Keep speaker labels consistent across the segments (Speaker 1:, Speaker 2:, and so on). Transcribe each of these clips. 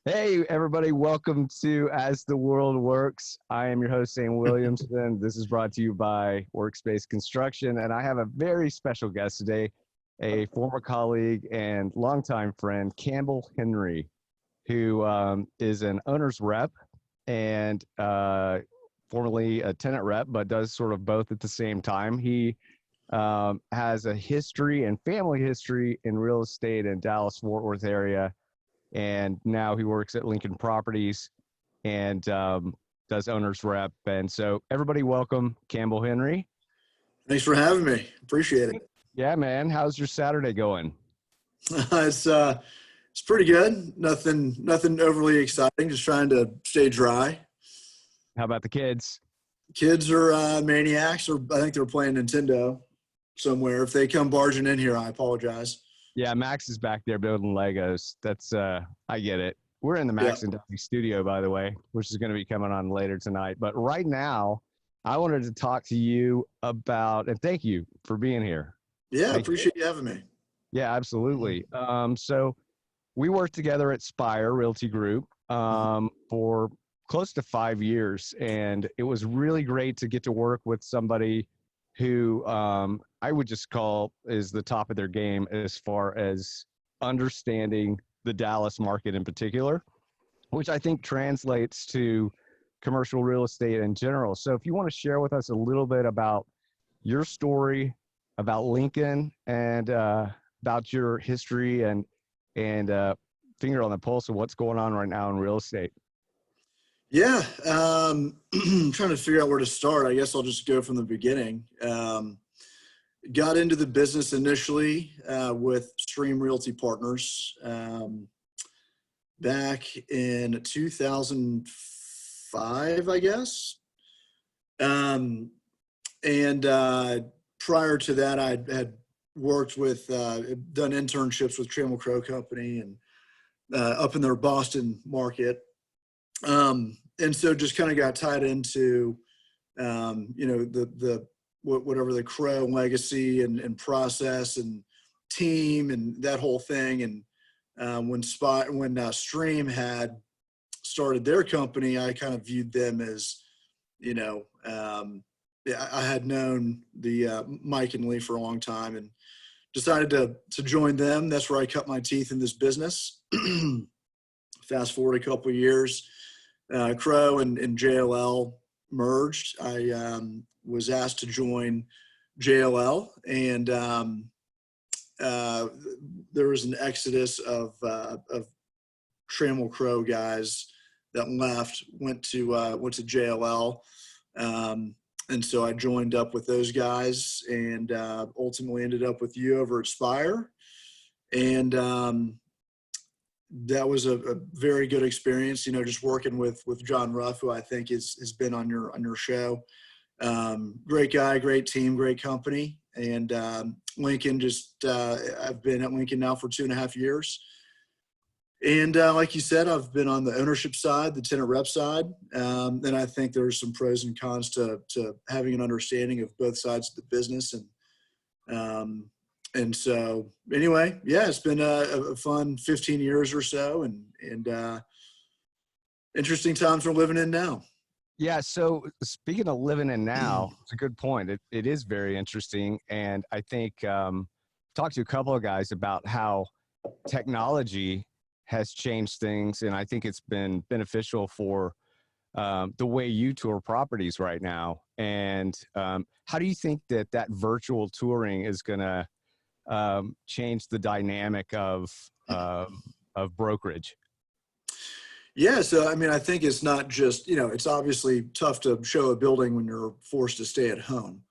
Speaker 1: Hey, everybody, welcome to As the World Works. I am your host, Sam Williamson. This is brought to you by Workspace Construction, and I have a very special guest today, a former colleague and longtime friend, Campbell Henry, who is an owner's rep and formerly a tenant rep, but does sort of both at the same time. He has a history and family history in real estate in Dallas-Fort Worth area, and now he works at Lincoln Properties and does owner's rep. And so everybody welcome Campbell Henry.
Speaker 2: Thanks for having me. Appreciate it.
Speaker 1: Yeah, man. How's your Saturday going?
Speaker 2: It's pretty good. Nothing overly exciting. Just trying to stay dry.
Speaker 1: How about the kids?
Speaker 2: Kids are maniacs, or I think they're playing Nintendo somewhere. If they come barging in here, I apologize.
Speaker 1: Yeah, Max is back there building Legos. That's I get it. We're in the Max and Duffy studio, by the way, which is going to be coming on later tonight. But right now, I wanted to talk to you about, and thank you for being here.
Speaker 2: Yeah, I appreciate you having me.
Speaker 1: Yeah, absolutely. So we worked together at Spire Realty Group for close to 5 years, and it was really great to get to work with somebody who I would just call is the top of their game as far as understanding the Dallas market in particular, which I think translates to commercial real estate in general. So if you want to share with us a little bit about your story, about Lincoln, and about your history and finger on the pulse of what's going on right now in real estate.
Speaker 2: Yeah, I'm trying to figure out where to start. I guess I'll just go from the beginning. Got into the business initially with Stream Realty Partners back in 2005, I guess. And prior to that, I had worked with, done internships with Trammell Crow Company and up in their Boston market. And so just kind of got tied into, whatever the Crow legacy and process and team and that whole thing. And when Stream had started their company, I kind of viewed them as, I had known the Mike and Lee for a long time and decided to join them. That's where I cut my teeth in this business. Fast forward a couple of years, Crow and JLL merged. I was asked to join JLL, and there was an exodus of Trammell Crow guys that left, went to JLL, and so I joined up with those guys, and ultimately ended up with you over at Spire, and that was a very good experience. Just working with John Ruff, who I think has been on your show. Great guy, great team, great company. And Lincoln, I've been at Lincoln now for 2.5 years. And like you said, I've been on the ownership side, the tenant rep side. And I think there's some pros and cons to having an understanding of both sides of the business. And so anyway, yeah, it's been a fun 15 years or so, and interesting times we're living in now.
Speaker 1: Yeah. So speaking of living in now, it's a good point. It is very interesting. And I think talked to a couple of guys about how technology has changed things. And I think it's been beneficial for the way you tour properties right now. And how do you think that virtual touring is going to change the dynamic of brokerage?
Speaker 2: Yeah, so I think it's not just, it's obviously tough to show a building when you're forced to stay at home.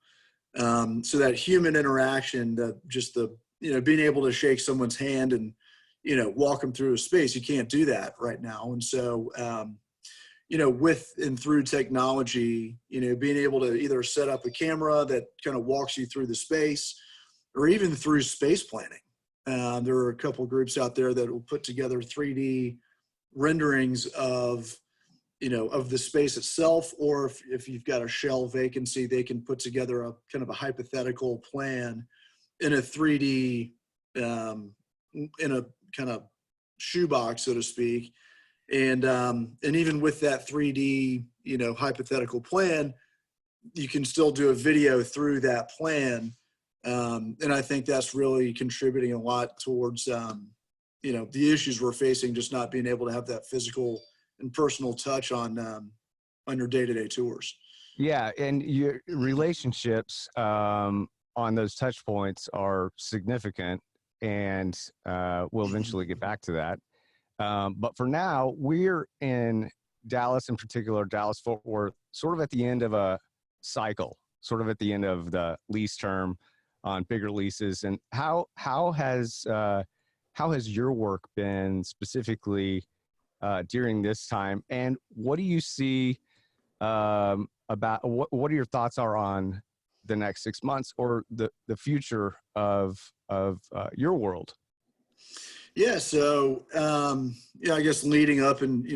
Speaker 2: So that human interaction, being able to shake someone's hand and, walk them through a space, you can't do that right now. And so, with and through technology, being able to either set up a camera that kind of walks you through the space, or even through space planning. There are a couple of groups out there that will put together 3D renderings of the space itself, or if you've got a shell vacancy, they can put together a kind of a hypothetical plan in a 3D, in a kind of shoebox, so to speak, And even with that 3D, hypothetical plan, you can still do a video through that plan. And I think that's really contributing a lot towards, the issues we're facing, just not being able to have that physical and personal touch on your day-to-day tours.
Speaker 1: Yeah, and your relationships on those touch points are significant, and we'll eventually get back to that. But for now, we're in Dallas, in particular, Dallas Fort Worth, sort of at the end of a cycle, sort of at the end of the lease term on bigger leases. And how has your work been specifically during this time? And what do you see about what are your thoughts are on the next 6 months or the future of your world?
Speaker 2: Yeah. So, I guess leading up and,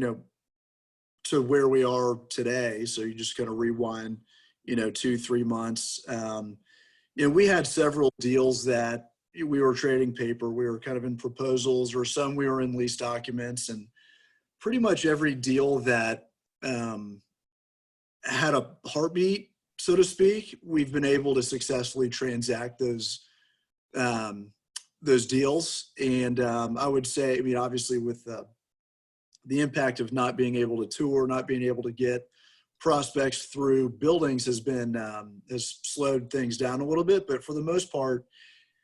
Speaker 2: to where we are today. So you just kind of rewind, 2-3 months. We had several deals that we were trading paper. We were kind of in proposals, or some we were in lease documents, and pretty much every deal that had a heartbeat, so to speak, we've been able to successfully transact those deals. And I would say, obviously with the impact of not being able to tour, not being able to get prospects through buildings has slowed things down a little bit. But for the most part,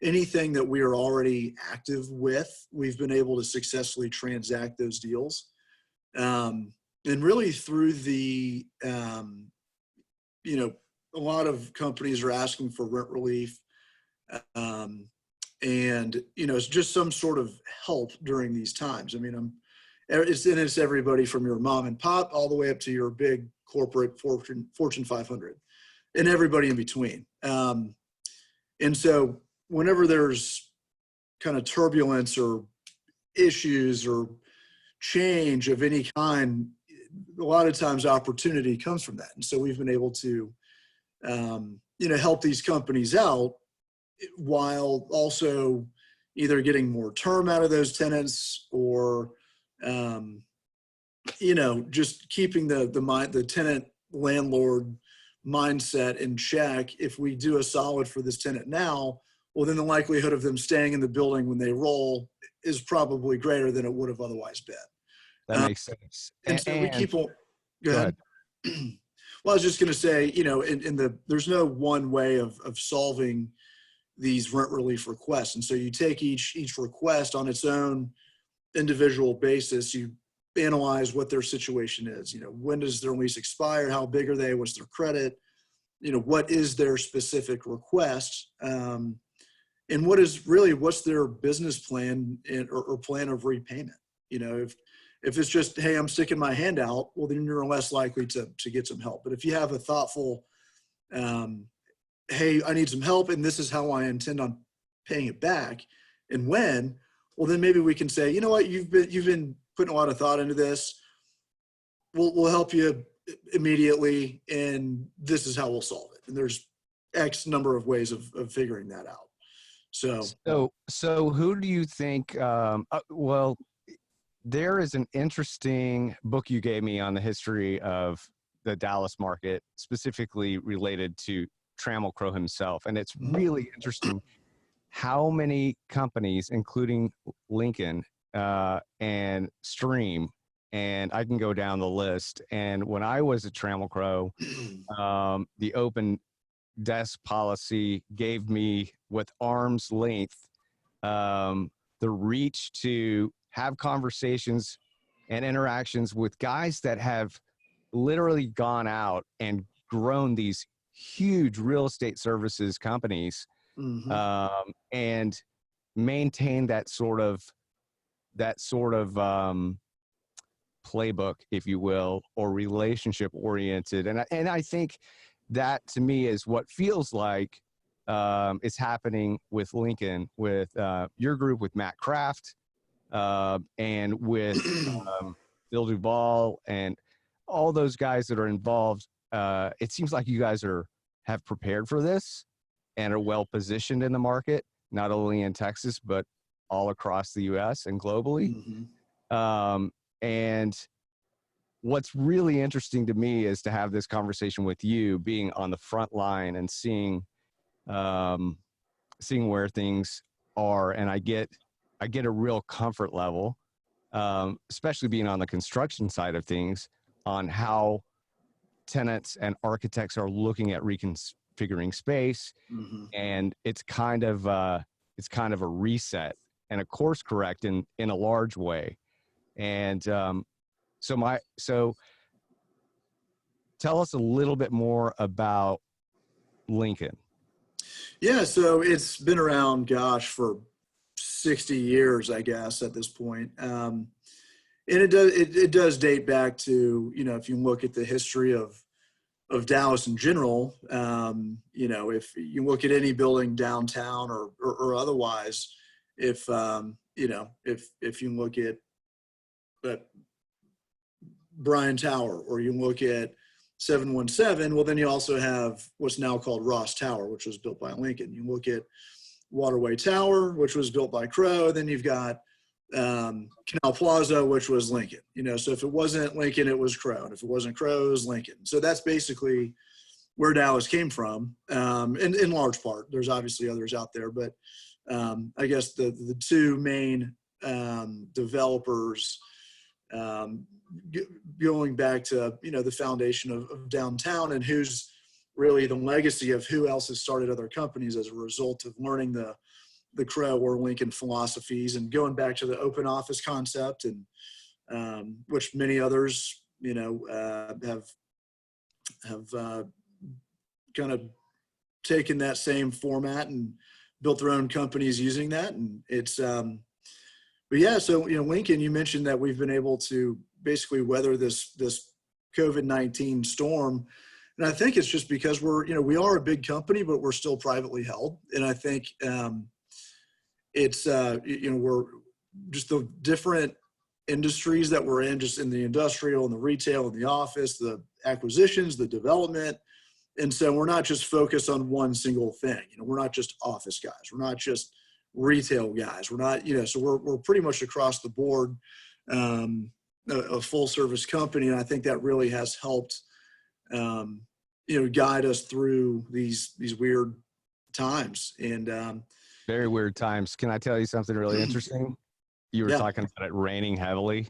Speaker 2: anything that we are already active with, we've been able to successfully transact those deals. And really through the, a lot of companies are asking for rent relief. And, it's just some sort of help during these times. It's everybody from your mom and pop all the way up to your big corporate Fortune 500 and everybody in between. And so whenever there's kind of turbulence or issues or change of any kind, a lot of times opportunity comes from that. And so we've been able to, help these companies out while also either getting more term out of those tenants or, just keeping the tenant landlord mindset in check. If we do a solid for this tenant now, well, then the likelihood of them staying in the building when they roll is probably greater than it would have otherwise been.
Speaker 1: That makes sense.
Speaker 2: And so we keep on. Go ahead. Well, I was just going to say, there's no one way of solving these rent relief requests. And so you take each request on its own individual basis. You analyze what their situation is. When does their lease expire? How big are they? What's their credit? What is their specific request? And what's their business plan or plan of repayment? If it's just, hey, I'm sticking my hand out, well, then you're less likely to get some help. But if you have a thoughtful, hey, I need some help, and this is how I intend on paying it back, and when, well, then maybe we can say, you know what, you've been putting a lot of thought into this. We'll help you immediately, and this is how we'll solve it. And there's X number of ways of figuring that out. So
Speaker 1: who do you think? Well, there is an interesting book you gave me on the history of the Dallas market, specifically related to Trammell Crow himself. And it's really interesting how many companies, including Lincoln and Stream, and I can go down the list. And when I was at Trammell Crow, the open desk policy gave me, with arm's length, the reach to have conversations and interactions with guys that have literally gone out and grown these huge real estate services companies, and maintain that sort of playbook, if you will, or relationship oriented. And I think that to me is what feels like is happening with Lincoln, with your group, with Matt Kraft, and with Bill Duvall and all those guys that are involved. It seems like you guys have prepared for this and are well positioned in the market, not only in Texas, but all across the US and globally. And what's really interesting to me is to have this conversation with you, being on the front line and seeing where things are. And I get a real comfort level, especially being on the construction side of things, on how tenants and architects are looking at reconfiguring space.
Speaker 2: Mm-hmm.
Speaker 1: And it's kind of a reset and a course correct in a large way. And so tell us a little bit more about Lincoln.
Speaker 2: Yeah, so it's been around, gosh, for 60 years, I guess, at this point. And it does date back to, if you look at the history of Dallas in general, if you look at any building downtown or otherwise, if you look at Bryan Tower, or you look at 717, well, then you also have what's now called Ross Tower, which was built by Lincoln. You look at Waterway Tower, which was built by Crow. Then you've got Canal Plaza, which was Lincoln. So if it wasn't Lincoln, it was Crow. And if it wasn't Crow, it was Lincoln. So that's basically where Dallas came from, in large part. There's obviously others out there, but I guess the two main developers, going back to the foundation of downtown, and who's really the legacy of who else has started other companies as a result of learning the Crow or Lincoln philosophies, and going back to the open office concept, and which many others have kind of taken that same format and built their own companies using that. And it's but yeah, so Lincoln, you mentioned that we've been able to basically weather this COVID-19 storm, and I think it's just because we are a big company, but we're still privately held. And I think it's we're just the different industries that we're in, just in the industrial and the retail and the office, the acquisitions, the development. And so we're not just focused on one single thing. We're not just office guys. We're not just retail guys. We're not, so we're pretty much across the board, a full service company. And I think that really has helped, guide us through these weird times. And
Speaker 1: very weird times. Can I tell you something really interesting? You were talking about it raining heavily,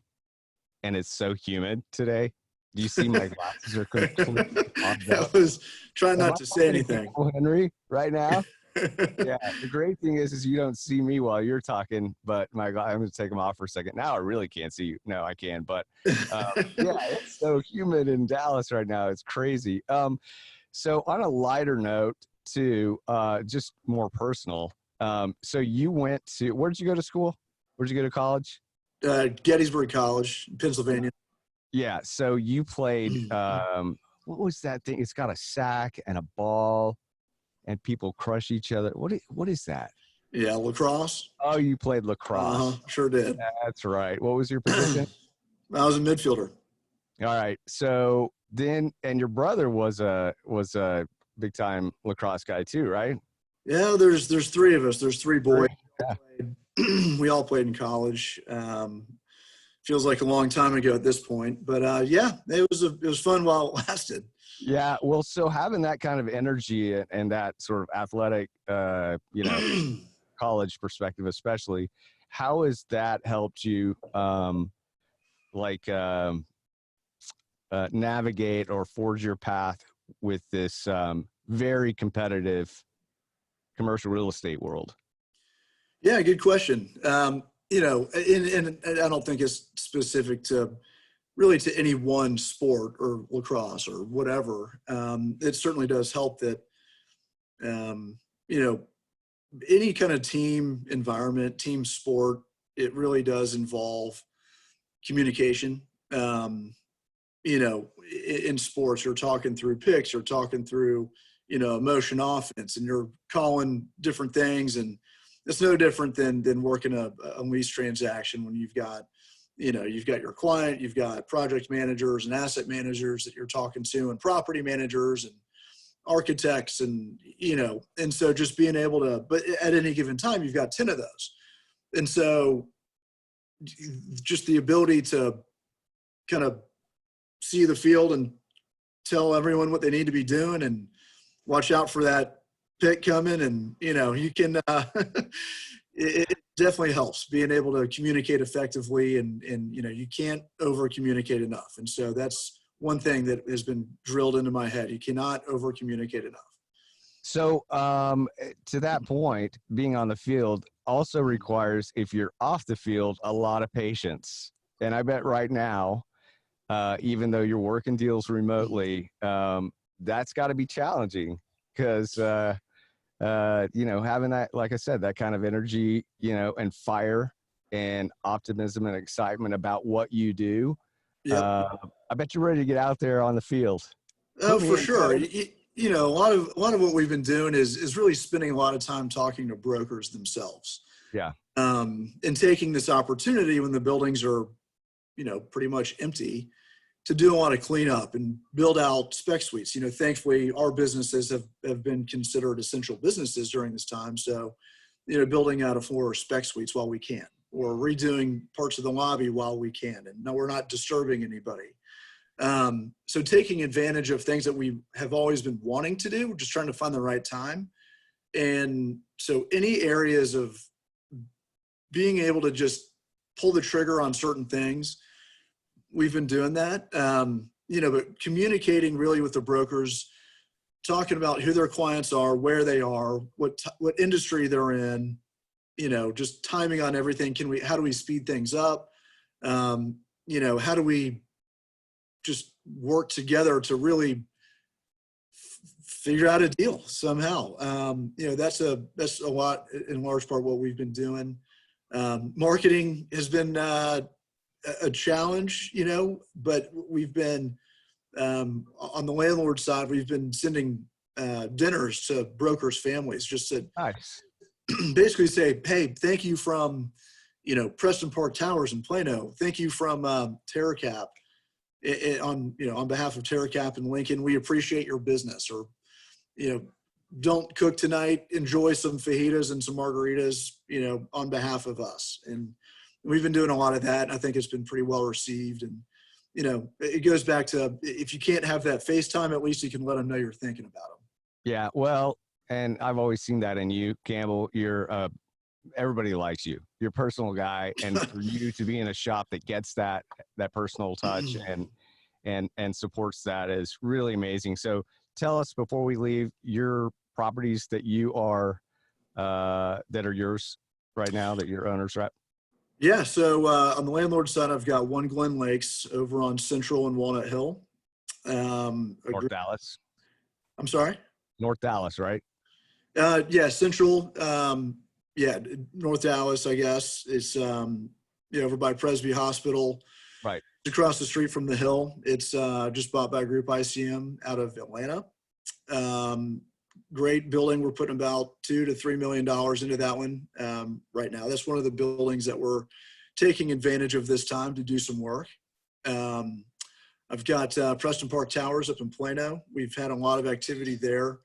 Speaker 1: and it's so humid today. Do you see my glasses are completely fogged up?
Speaker 2: I was trying not to say anything.
Speaker 1: Campbell Henry right now. Yeah, the great thing is you don't see me while you're talking, but I'm going to take them off for a second. Now I really can't see you. No, I can, but yeah, it's so humid in Dallas right now. It's crazy. So on a lighter note too, just more personal. So you went to, where did you go to school? Where'd you go to college?
Speaker 2: Gettysburg College, Pennsylvania.
Speaker 1: Yeah. So you played, what was that thing? It's got a sack and a ball, and people crush each other. What is that?
Speaker 2: Yeah, lacrosse.
Speaker 1: Oh, you played lacrosse.
Speaker 2: Sure did.
Speaker 1: That's right. What was your position?
Speaker 2: I was a midfielder.
Speaker 1: All right. So then, and your brother was a big time lacrosse guy too, right?
Speaker 2: Yeah, there's three of us. There's three boys.
Speaker 1: Yeah.
Speaker 2: We all played in college. Feels like a long time ago at this point, but yeah, it was fun while it lasted.
Speaker 1: Yeah, well, so having that kind of energy and that sort of athletic, college perspective, especially, how has that helped you, navigate or forge your path with this very competitive commercial real estate world?
Speaker 2: Yeah, good question. And I don't think it's specific to any one sport or lacrosse or whatever. It certainly does help that, any kind of team environment, team sport, it really does involve communication. In sports, you're talking through picks, you're talking through, motion offense, and you're calling different things. And it's no different than working a lease transaction when you've got your client, you've got project managers and asset managers that you're talking to, and property managers and architects, and so just being able to, but at any given time, you've got 10 of those. And so just the ability to kind of see the field and tell everyone what they need to be doing and watch out for that pick coming. And, you can, it definitely helps being able to communicate effectively and, you can't over communicate enough. And so that's one thing that has been drilled into my head. You cannot over communicate enough.
Speaker 1: So to that point, being on the field also requires, if you're off the field, a lot of patience. And I bet right now, even though you're working deals remotely, that's got to be challenging because, having that, like I said, that kind of energy, and fire and optimism and excitement about what you do.
Speaker 2: Yep.
Speaker 1: I bet you're ready to get out there on the field.
Speaker 2: Oh, for sure. A lot of what we've been doing is really spending a lot of time talking to brokers themselves.
Speaker 1: Yeah.
Speaker 2: And taking this opportunity when the buildings are, pretty much empty, to do a lot of cleanup and build out spec suites. Thankfully our businesses have been considered essential businesses during this time. So, building out a floor of spec suites while we can, or redoing parts of the lobby while we can. And no, we're not disturbing anybody. So taking advantage of things that we have always been wanting to do, we're just trying to find the right time. And so any areas of being able to just pull the trigger on certain things, we've been doing that. But communicating really with the brokers, talking about who their clients are, where they are, what industry they're in, just timing on everything. How do we speed things up? How do we just work together to really figure out a deal somehow? That's a lot, in large part, what we've been doing. Marketing has been a challenge, but we've been, on the landlord side, we've been sending dinners to brokers' families, just to
Speaker 1: Nice.
Speaker 2: basically say, hey, thank you from, Preston Park Towers in Plano. Thank you from TerraCap. On behalf of TerraCap and Lincoln, we appreciate your business. Or, don't cook tonight, enjoy some fajitas and some margaritas, on behalf of us. And we've been doing a lot of that. I think it's been pretty well received. And, it goes back to, if you can't have that FaceTime, at least you can let them know you're thinking about them.
Speaker 1: Yeah. Well, and I've always seen that in you, Campbell. Everybody likes you. You're a personal guy, and for you to be in a shop that gets that personal touch and supports that is really amazing. So tell us, before we leave, your properties that you are that are yours right now, that your owners rep.
Speaker 2: Yeah. So on the landlord side, I've got One Glen Lakes over on Central and Walnut Hill.
Speaker 1: North Dallas.
Speaker 2: I'm sorry?
Speaker 1: North Dallas, right?
Speaker 2: Yeah, Central. North Dallas, I guess. It's over by Presby Hospital.
Speaker 1: Right.
Speaker 2: Across the street from the Hill. It's just bought by Group ICM out of Atlanta. Great building. We're putting about $2 to $3 million into that one right now. That's one of the buildings that we're taking advantage of this time to do some work. I've got Preston Park Towers up in Plano. We've had a lot of activity there.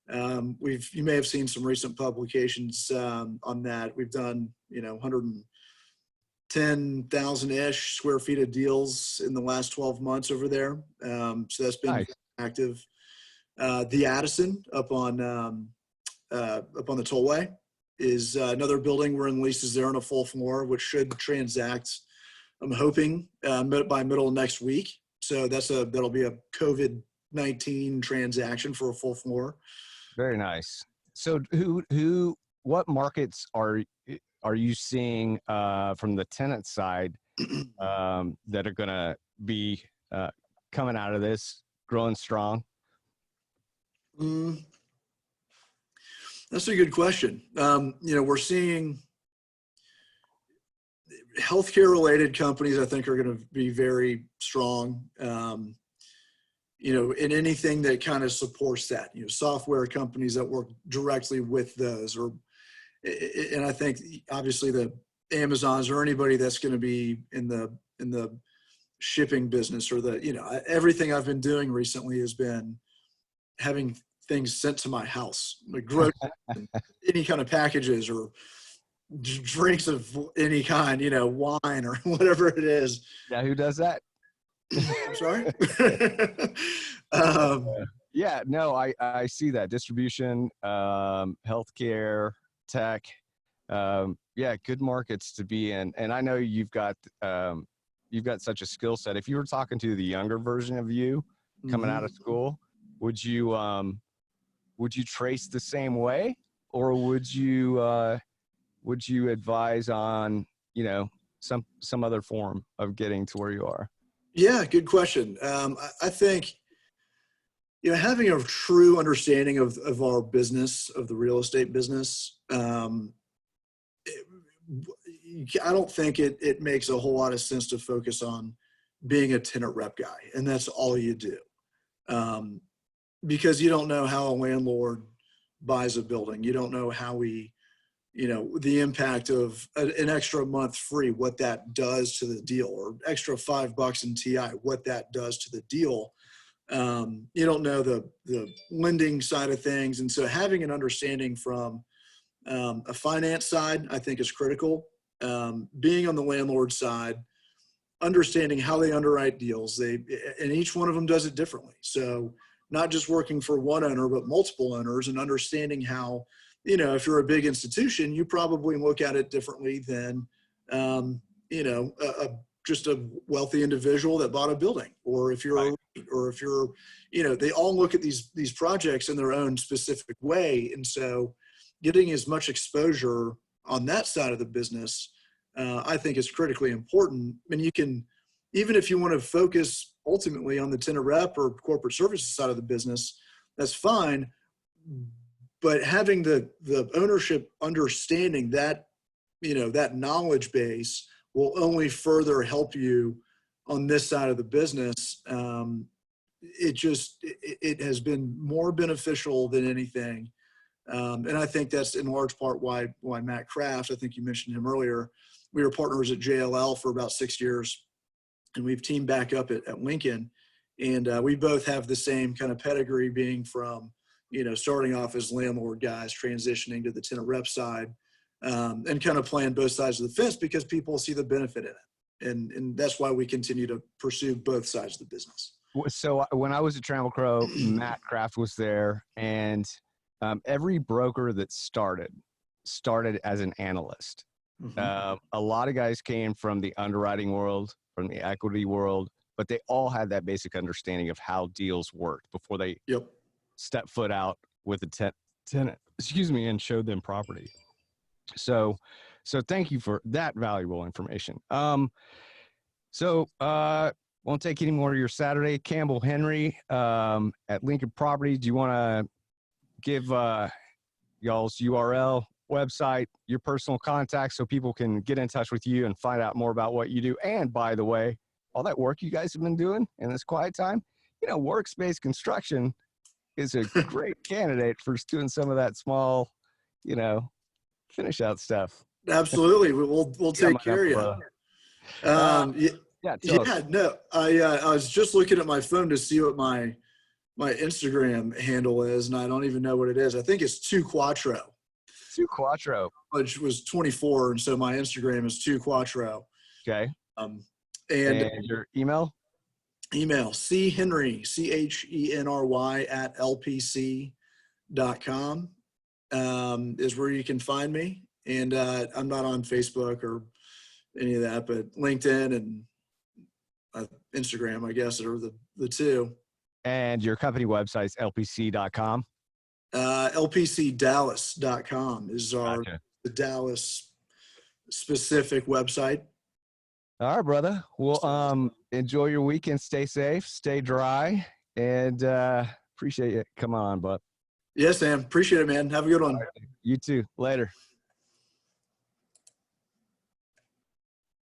Speaker 2: You may have seen some recent publications on that. We've done 110,000-ish square feet of deals in the last 12 months over there. So that's been
Speaker 1: nice.
Speaker 2: Active. The Addison up on the Tollway is another building. We're in leases there on a full floor, which should transact, I'm hoping, by middle of next week. So that'll be a COVID-19 transaction for a full floor.
Speaker 1: Very nice. So what markets are you seeing from the tenant side that are going to be coming out of this growing strong?
Speaker 2: That's a good question. We're seeing healthcare related companies, I think, are going to be very strong. In anything that kind of supports that, software companies that work directly with those, and I think obviously the Amazons or anybody that's going to be in the shipping business, or everything I've been doing recently has been having things sent to my house, like any kind of packages or drinks of any kind, wine or whatever it is.
Speaker 1: Yeah. Who does that?
Speaker 2: I'm sorry. um,
Speaker 1: Yeah, no, I see that distribution, healthcare, tech, yeah, good markets to be in. And I know you've got such a skill set. If you were talking to the younger version of you coming out of school, would you trace the same way, or would you advise on, some other form of getting to where you are?
Speaker 2: Yeah, good question. I think, having a true understanding of our business, of the real estate business, I don't think it makes a whole lot of sense to focus on being a tenant rep guy, and that's all you do. Because you don't know how a landlord buys a building. You don't know how the impact of an extra month free, what that does to the deal, or extra $5 in TI, what that does to the deal. You don't know the lending side of things. And so having an understanding from a finance side, I think, is critical. Being on the landlord side, understanding how they underwrite deals, and each one of them does it differently. So not just working for one owner, but multiple owners, and understanding how, if you're a big institution, you probably look at it differently than, just a wealthy individual that bought a building, or if you're, they all look at these projects in their own specific way. And so getting as much exposure on that side of the business, I think, is critically important. And you can, even if you want to focus ultimately on the tenant rep or corporate services side of the business, that's fine. But having the ownership understanding that, that knowledge base will only further help you on this side of the business. It has been more beneficial than anything. And I think that's in large part why Matt Kraft, I think you mentioned him earlier, we were partners at JLL for about 6 years, and we've teamed back up at Lincoln. And we both have the same kind of pedigree, being from, starting off as landlord guys, transitioning to the tenant rep side, and kind of playing both sides of the fence because people see the benefit in it. And that's why we continue to pursue both sides of the business.
Speaker 1: So when I was at Trammell Crow, Matt Kraft was there, and every broker that started as an analyst. A lot of guys came from the underwriting world, from the equity world, but they all had that basic understanding of how deals worked before they stepped foot out with a tenant, and showed them property. So thank you for that valuable information. Won't take any more of your Saturday. Campbell Henry at Lincoln Property. Do you want to give y'all's URL, website, your personal contacts, so people can get in touch with you and find out more about what you do? And by the way, all that work you guys have been doing in this quiet time, workspace construction is a great candidate for doing some of that small, finish out stuff.
Speaker 2: Absolutely. We'll take care of you. No, I was just looking at my phone to see what my Instagram handle is, and I don't even know what it is. I think it's 2 Quattro.
Speaker 1: 2 Quattro.
Speaker 2: Which was 24, and so my Instagram is 2 Quattro.
Speaker 1: Okay.
Speaker 2: And
Speaker 1: your email?
Speaker 2: Email chenry, CHENRY @lpc.com is where you can find me. And I'm not on Facebook or any of that, but LinkedIn and Instagram, I guess, are the two.
Speaker 1: And your company website's lpc.com?
Speaker 2: lpcdallas.com is the Dallas specific website.
Speaker 1: All right, brother. Well, enjoy your weekend. Stay safe, stay dry, and appreciate it. Come on, bud.
Speaker 2: Yes, Sam. Appreciate it, man. Have a good one.
Speaker 1: Right. You too. Later.